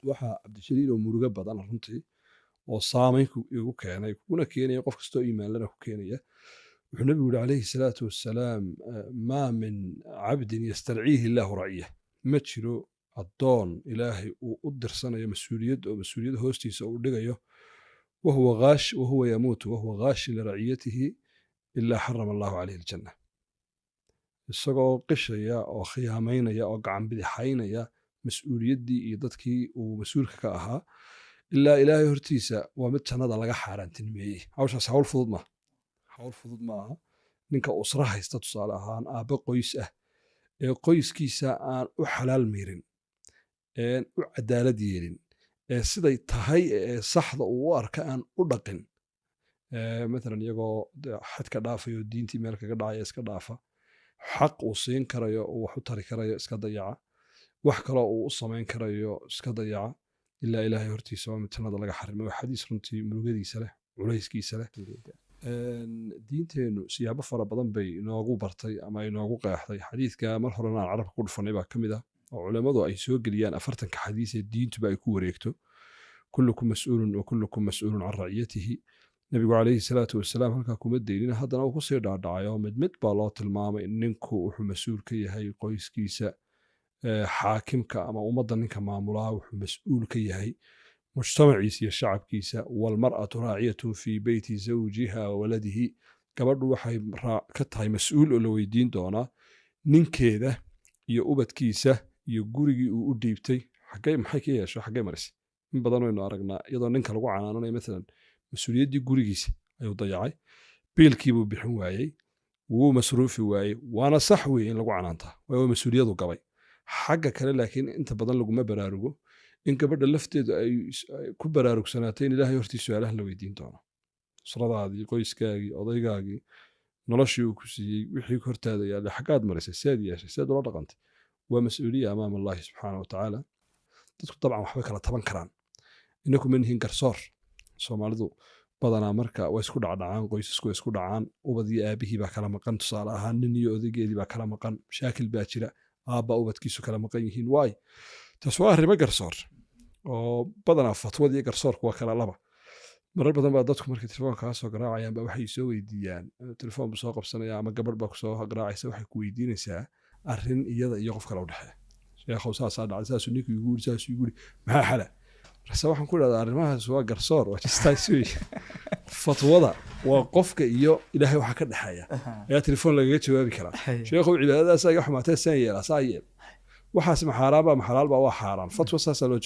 waxa cabdishaliil oo murugo badan runtii oo saameyn igu keenay kuna keenaya qof kastoo iimaan lana ku keenaya wuxuu nabigu yiri calayhi salaatu wassalaam maa min cabdin yastarciihi illaahu raciya ma jiro addoon ilaahay uu u dirsanayo mas-uuliyad hoostiisa uu dhigayo wahuwa yamuutu wahuwa gaashi liraciyatihi ilaa xarama allahu caleyhi aljanna isagoo qishaya oo khiyaamaynaya oo gacan bidixaynaya mas-uuliyaddii iyo dadkii uu mas-uulka ka ahaa ilaa ilaahay hortiisa waa mid jannada laga xaaraantinimeeyey hawshaas hawl fudud maaha ninka usra haysta tusaale ahaan aabbe qoys ah ee qoyskiisa aan u xalaal miirin u cadaalad yeelin siday tahay saxda uu u arka aan u dhaqin maalan iyagoo xadka dhaafayo diintii meel kaga dhacaya iska dhaafa xaq uu siin karayo uu wax u tari karayo iska dayaca wax kaloo uu u samayn karayo iska dayaca ilaa ilaahay hortiisa waa mid jannada laga xarimay waa xadiis runtii murugadiisa leh culayskiisa leh diinteennu siyaabo fara badan bay inoogu bartay ama inoogu qeexday xadiidka mar horena aan carabka ku dhufanay baa ka mid ah oo culammadu ay soo geliyaan 40 xadiis ee diintuba ay ku wareegto kullukum mas'uulun wa kullukum mas'uulun can raciyatihi nabigu calayhi salaatu wasalaam halkaa kuma daynina haddana uu kusii dhaadhacayo mid baa loo tilmaamay ninku wuxuu mas-uul ka yahay qoyskiisa xaakimka ama ummadda ninka maamulaha wuxuu mas-uul ka yahay mujtamaciisa iyo shacabkiisa walmar'atu raaciyatun fii beyti zawjiha wa waladihi gabadhu waxay ka tahay mas-uul oo la weydiin doonaa ninkeeda iyo ubadkiisa iyo gurigii uu u dhiibtay maxay ka yeesho xaggay marisay in badan waynu aragnaa iyadoo ninka lagu canaananayo maalan mas-uuliyaddii gurigiisa ayuu dayacay biilkiibuu bixin waayey wuu masruufi waayey waana sax weeye in lagu canaantaa waa mas-uuliyadu gabay xagga kale laakiin inta badan laguma baraarugo in gabadha lafteedu ay ku baraarugsanaatay in ilaahay hortii su-aalaha la weydiin doono usradaadii qoyskaagii odaygaagii noloshii uu ku siiyey wixii hortaada yaallay xaggaad marisay seed yeeshay seed ula dhaqantay waa mas-uuliya amaama allahi subxaana wa tacaala dadku dabcan waxbay kala taban karaan inaku ma nihin garsoor soomaalidu badanaa marka way isku dhacdhacaan qoysasku way isku dhacaan ubad iyo aabihii baa kala maqan tusaale ahaan nin iyo odaygeedii baa kala maqan mashaakil baa jira aabba ubadkiisu kala maqan yihiin waay taas waa arrimo garsoor oo badanaa fatwada iyo garsoorku waa kala laba marar badan baa dadku markay telefoonka kaa soo garaacayaan baa waxay soo weydiiyaan telefoon buu soo qabsanaya ama gabadh baa kusoo garaacaysa waxay ku weydiinaysaa arrin iyada iyo qof kale u dhexeeya sheekhow saasaa dhacday saasuu ninkii igu yiri saasuu igu yiri maxaa xala markaase waxaan ku idhahdaa arrimahaas waa garsoor waa jistays wey fatwada waa qofka iyo ilaahay waxaa ka dhexeeya ayaa telefoon lagaga jawaabi karaa sheekhow cibaadadaasa iga xumaatee saan yeelaa saa yeel waxaas ma xaaraan baa ma xalaal baa waa xaaraan fatwa saasaa loo